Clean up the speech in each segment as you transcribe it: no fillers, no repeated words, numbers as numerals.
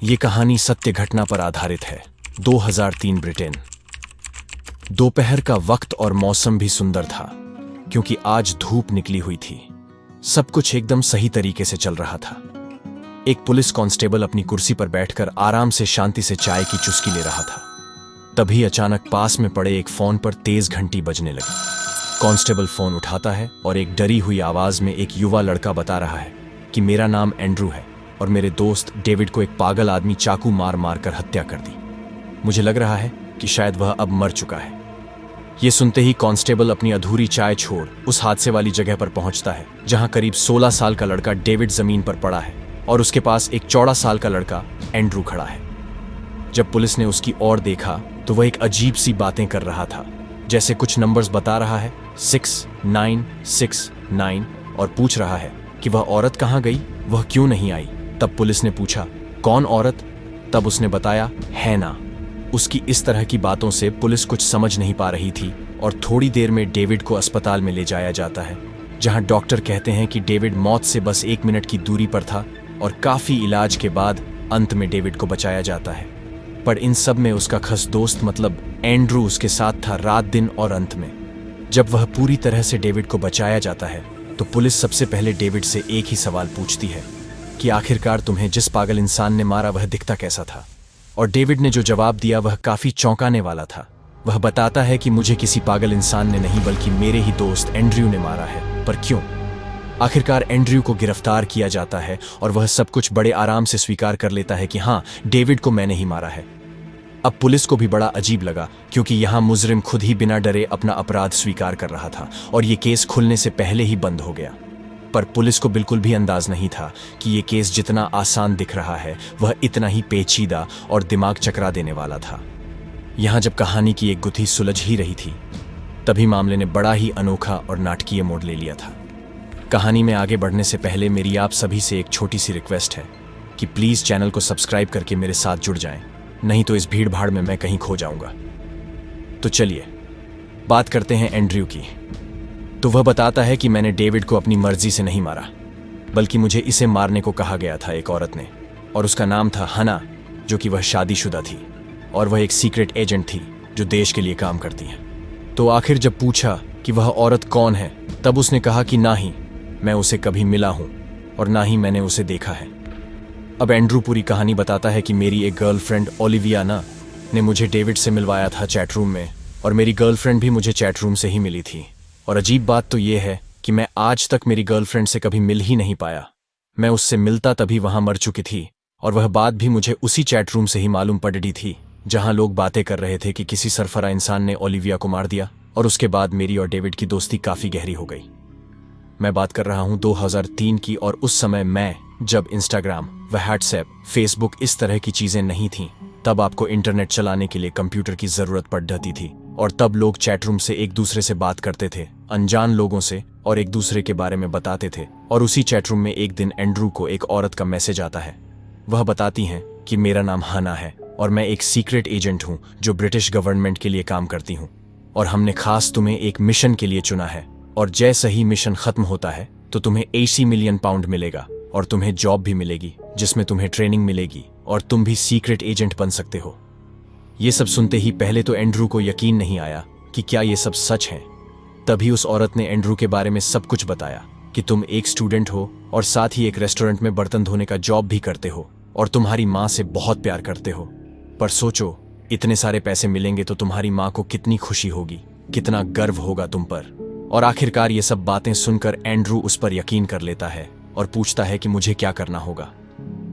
ये कहानी सत्य घटना पर आधारित है। 2003 ब्रिटेन। दोपहर का वक्त और मौसम भी सुंदर था क्योंकि आज धूप निकली हुई थी। सब कुछ एकदम सही तरीके से चल रहा था। एक पुलिस कांस्टेबल अपनी कुर्सी पर बैठकर आराम से शांति से चाय की चुस्की ले रहा था। तभी अचानक पास में पड़े एक फोन पर तेज घंटी बजने लगी। कांस्टेबल फोन उठाता है और एक डरी हुई आवाज में एक युवा लड़का बता रहा है कि मेरा नाम एंड्रू है और मेरे दोस्त डेविड को एक पागल आदमी चाकू मार मार कर हत्या कर दी। मुझे लग रहा है कि शायद वह अब मर चुका है। ये सुनते ही कांस्टेबल अपनी अधूरी चाय छोड़ उस हादसे वाली जगह पर पहुंचता है जहां करीब 16 साल का लड़का डेविड जमीन पर पड़ा है और उसके पास एक 14 साल का लड़का एंड्रू खड़ा है। जब पुलिस ने उसकी ओर देखा तो वह एक अजीब सी बातें कर रहा था, जैसे कुछ नंबर्स बता रहा है 6969 और पूछ रहा है कि वह औरत कहां गई, वह क्यों नहीं आई। तब पुलिस ने पूछा कौन औरत? तब उसने बताया हैना। उसकी इस तरह की बातों से पुलिस कुछ समझ नहीं पा रही थी और थोड़ी देर में डेविड को अस्पताल में ले जाया जाता है जहां डॉक्टर कहते हैं कि डेविड मौत से बस 1 मिनट की दूरी पर था और काफी इलाज के बाद अंत में डेविड को बचाया जाता है। पर इन सब में उसका खास दोस्त मतलब एंड्रू उसके साथ था रात दिन और अंत में। जब वह पूरी तरह से डेविड को बचाया जाता है तो पुलिस सबसे पहले डेविड से एक ही सवाल पूछती है कि आखिरकार तुम्हें जिस पागल इंसान ने मारा वह दिखता कैसा था। और डेविड ने जो जवाब दिया वह काफी चौंकाने वाला था। वह बताता है कि मुझे किसी पागल इंसान ने नहीं बल्कि मेरे ही दोस्त एंड्रयू ने मारा है। पर क्यों? आखिरकार एंड्रयू को गिरफ्तार किया जाता है और वह सब कुछ बड़े आराम से स्वीकार कर लेता है कि हाँ, डेविड को मैंने ही मारा है। अब पुलिस को भी बड़ा अजीब लगा क्योंकि यहाँ मुजरिम खुद ही बिना डरे अपना अपराध स्वीकार कर रहा था और ये केस खुलने से पहले ही बंद हो गया। पर पुलिस को बिल्कुल भी अंदाज नहीं था कि ये केस जितना आसान दिख रहा है वह इतना ही पेचीदा और दिमाग चकरा देने वाला था। यहाँ जब कहानी की एक गुत्थी सुलझ ही रही थी तभी मामले ने बड़ा ही अनोखा और नाटकीय मोड़ ले लिया था। कहानी में आगे बढ़ने से पहले मेरी आप सभी से एक छोटी सी रिक्वेस्ट है कि प्लीज चैनल को सब्सक्राइब करके मेरे साथ जुड़ जाएं, नहीं तो इस भीड़ भाड़ में मैं कहीं खो जाऊंगा। तो चलिए बात करते हैं एंड्रयू की। तो वह बताता है कि मैंने डेविड को अपनी मर्जी से नहीं मारा बल्कि मुझे इसे मारने को कहा गया था एक औरत ने और उसका नाम था हना, जो कि वह शादीशुदा थी और वह एक सीक्रेट एजेंट थी जो देश के लिए काम करती है। तो आखिर जब पूछा कि वह औरत कौन है तब उसने कहा कि ना ही मैं उसे कभी मिला हूं और ना ही मैंने उसे देखा है। अब एंड्रू पूरी कहानी बताता है कि मेरी एक गर्लफ्रेंड ओलिविया ने मुझे डेविड से मिलवाया था चैट रूम में और मेरी गर्लफ्रेंड भी मुझे चैट रूम से ही मिली थी। और अजीब बात तो ये है कि मैं आज तक मेरी गर्लफ्रेंड से कभी मिल ही नहीं पाया। मैं उससे मिलता तभी वहां मर चुकी थी और वह बात भी मुझे उसी चैट रूम से ही मालूम पड़ी थी जहां लोग बातें कर रहे थे कि किसी सरफरा इंसान ने ओलिविया को मार दिया और उसके बाद मेरी और डेविड की दोस्ती काफी गहरी हो गई। मैं बात कर रहा हूं 2003 की और उस समय मैं जब इंस्टाग्राम व व्हाट्सएप फेसबुक इस तरह की चीजें नहीं थीं, तब आपको इंटरनेट चलाने के लिए कंप्यूटर की जरूरत पड़ जाती थी और तब लोग चैट रूम से एक दूसरे से बात करते थे, अनजान लोगों से, और एक दूसरे के बारे में बताते थे। और उसी चैट रूम में एक दिन एंड्रू को एक औरत का मैसेज आता है। वह बताती हैं कि मेरा नाम हना है और मैं एक सीक्रेट एजेंट हूं जो ब्रिटिश गवर्नमेंट के लिए काम करती हूं और हमने खास तुम्हें एक मिशन के लिए चुना है और जैसे ही मिशन खत्म होता है तो तुम्हें 80 मिलियन पाउंड मिलेगा और तुम्हें जॉब भी मिलेगी जिसमें तुम्हें ट्रेनिंग मिलेगी और तुम भी सीक्रेट एजेंट बन सकते हो। ये सब सुनते ही पहले तो एंड्रू को यकीन नहीं आया कि क्या ये सब सच है। तभी उस औरत ने एंड्रू के बारे में सब कुछ बताया कि तुम एक स्टूडेंट हो और साथ ही एक रेस्टोरेंट में बर्तन धोने का जॉब भी करते हो और तुम्हारी माँ से बहुत प्यार करते हो। पर सोचो, इतने सारे पैसे मिलेंगे तो तुम्हारी माँ को कितनी खुशी होगी, कितना गर्व होगा तुम पर। और आखिरकार ये सब बातें सुनकर एंड्रू उस पर यकीन कर लेता है और पूछता है कि मुझे क्या करना होगा।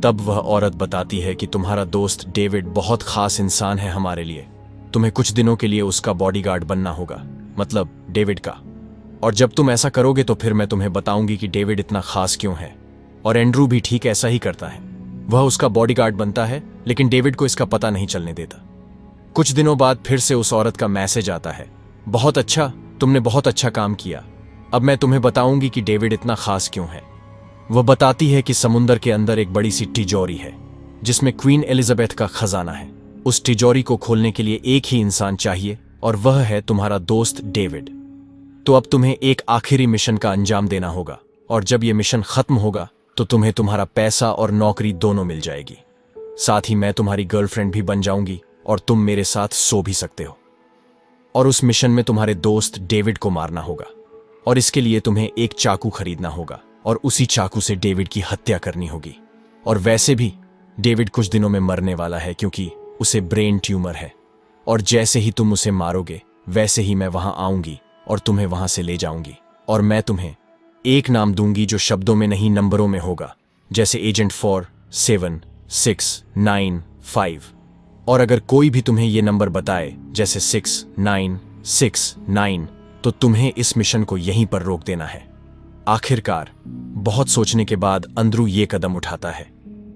तब वह औरत बताती है कि तुम्हारा दोस्त डेविड बहुत खास इंसान है हमारे लिए। तुम्हें कुछ दिनों के लिए उसका बॉडीगार्ड बनना होगा, मतलब डेविड का। और जब तुम ऐसा करोगे तो फिर मैं तुम्हें बताऊंगी कि डेविड इतना खास क्यों है। और एंड्रू भी ठीक ऐसा ही करता है। वह उसका बॉडीगार्ड बनता है लेकिन डेविड को इसका पता नहीं चलने देता। कुछ दिनों बाद फिर से उस औरत का मैसेज आता है, बहुत अच्छा, तुमने बहुत अच्छा काम किया। अब मैं तुम्हें बताऊंगी कि डेविड इतना खास क्यों है। वह बताती है कि समुंदर के अंदर एक बड़ी सी तिजोरी है जिसमें क्वीन एलिजाबेथ का खजाना है। उस तिजोरी को खोलने के लिए एक ही इंसान चाहिए और वह है तुम्हारा दोस्त डेविड। तो अब तुम्हें एक आखिरी मिशन का अंजाम देना होगा और जब यह मिशन खत्म होगा तो तुम्हें तुम्हारा पैसा और नौकरी दोनों मिल जाएगी। साथ ही मैं तुम्हारी गर्लफ्रेंड भी बन जाऊंगी और तुम मेरे साथ सो भी सकते हो। और उस मिशन में तुम्हारे दोस्त डेविड को मारना होगा और इसके लिए तुम्हें एक चाकू खरीदना होगा और उसी चाकू से डेविड की हत्या करनी होगी। और वैसे भी डेविड कुछ दिनों में मरने वाला है क्योंकि उसे ब्रेन ट्यूमर है। और जैसे ही तुम उसे मारोगे वैसे ही मैं वहां आऊंगी और तुम्हें वहां से ले जाऊंगी। और मैं तुम्हें एक नाम दूंगी जो शब्दों में नहीं नंबरों में होगा, जैसे एजेंट 4, 7, 6, 9, 5। और अगर कोई भी तुम्हें ये नंबर बताए जैसे 6, 9, 6, 9, तो तुम्हें इस मिशन को यहीं पर रोक देना है। आखिरकार बहुत सोचने के बाद अंद्रू ये कदम उठाता है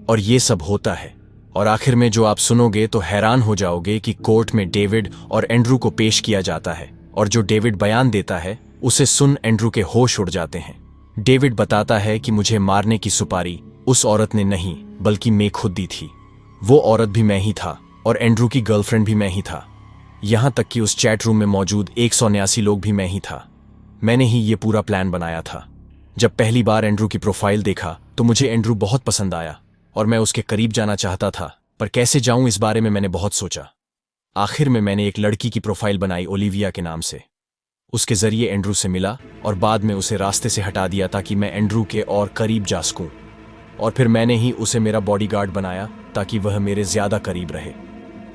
और ये सब होता है। और आखिर में जो आप सुनोगे तो हैरान हो जाओगे कि कोर्ट में डेविड और एंड्रू को पेश किया जाता है और जो डेविड बयान देता है उसे सुन एंड्रू के होश उड़ जाते हैं। डेविड बताता है कि मुझे मारने की सुपारी उस औरत ने नहीं बल्कि मैं खुद दी थी। वो औरत भी मैं ही था और एंड्रू की गर्लफ्रेंड भी मैं ही था। यहां तक कि उस चैट रूम में मौजूद 179 लोग भी मैं ही था। मैंने ही ये पूरा प्लान बनाया था। जब पहली बार एंड्रू की प्रोफाइल देखा तो मुझे एंड्रू बहुत पसंद आया और मैं उसके करीब जाना चाहता था, पर कैसे जाऊं इस बारे में मैंने बहुत सोचा। आखिर में मैंने एक लड़की की प्रोफाइल बनाई ओलिविया के नाम से। उसके जरिए एंड्रू से मिला और बाद में उसे रास्ते से हटा दिया ताकि मैं एंड्रू के और करीब जा सकूं। और फिर मैंने ही उसे मेरा बॉडीगार्ड बनाया ताकि वह मेरे ज्यादा करीब रहे।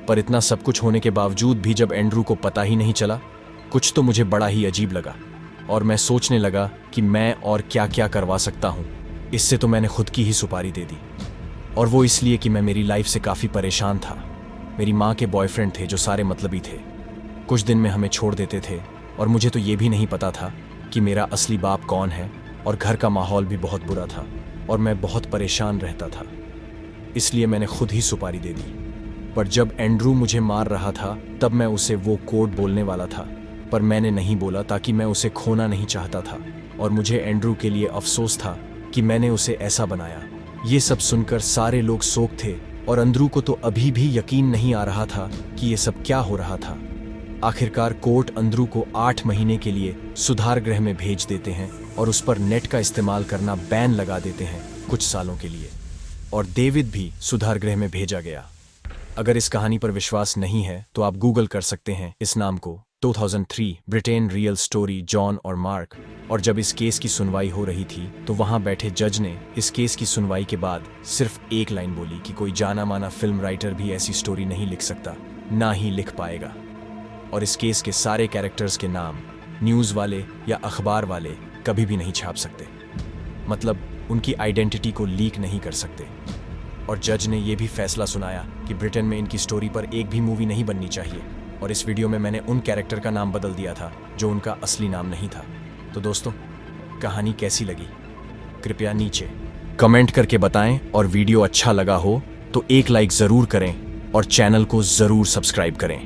पर इतना सब कुछ होने के बावजूद भी जब एंड्रू को पता ही नहीं चला, कुछ तो मुझे बड़ा ही अजीब लगा और मैं सोचने लगा कि मैं और क्या क्या करवा सकता हूं। इससे तो मैंने खुद की ही सुपारी दे दी, और वो इसलिए कि मैं मेरी लाइफ से काफ़ी परेशान था। मेरी माँ के बॉयफ्रेंड थे जो सारे मतलबी थे, कुछ दिन में हमें छोड़ देते थे और मुझे तो ये भी नहीं पता था कि मेरा असली बाप कौन है। और घर का माहौल भी बहुत बुरा था और मैं बहुत परेशान रहता था, इसलिए मैंने खुद ही सुपारी दे दी। पर जब एंड्रू मुझे मार रहा था तब मैं उसे वो कोड बोलने वाला था, पर मैंने नहीं बोला ताकि मैं उसे खोना नहीं चाहता था। और मुझे एंड्रू के लिए अफसोस था कि मैंने उसे ऐसा बनाया। ये सब सुनकर सारे लोग शोक थे और अंद्रू को तो अभी भी यकीन नहीं आ रहा था कि ये सब क्या हो रहा था। आखिरकार कोर्ट अंद्रू को 8 महीने के लिए सुधार गृह में भेज देते हैं और उस पर नेट का इस्तेमाल करना बैन लगा देते हैं कुछ सालों के लिए। और डेविड भी सुधार गृह में भेजा गया। अगर इस कहानी पर विश्वास नहीं है तो आप गूगल कर सकते हैं इस नाम को। 2003 ब्रिटेन रियल स्टोरी जॉन और मार्क। और जब इस केस की सुनवाई हो रही थी तो वहां बैठे जज ने इस केस की सुनवाई के बाद सिर्फ एक लाइन बोली कि कोई जाना माना फिल्म राइटर भी ऐसी स्टोरी नहीं लिख सकता, ना ही लिख पाएगा। और इस केस के सारे कैरेक्टर्स के नाम न्यूज़ वाले या अखबार वाले कभी भी नहीं छाप सकते, मतलब उनकी आइडेंटिटी को लीक नहीं कर सकते। और जज ने यह भी फैसला सुनाया कि ब्रिटेन में इनकी स्टोरी पर एक भी मूवी नहीं बननी चाहिए। और इस वीडियो में मैंने उन कैरेक्टर का नाम बदल दिया था जो उनका असली नाम नहीं था। तो दोस्तों, कहानी कैसी लगी कृपया नीचे कमेंट करके बताएं, और वीडियो अच्छा लगा हो तो एक लाइक ज़रूर करें और चैनल को ज़रूर सब्सक्राइब करें।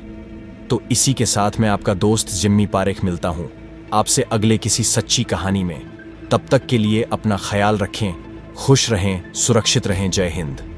तो इसी के साथ मैं आपका दोस्त जिम्मी पारेख मिलता हूं आपसे अगले किसी सच्ची कहानी में। तब तक के लिए अपना ख्याल रखें, खुश रहें, सुरक्षित रहें। जय हिंद।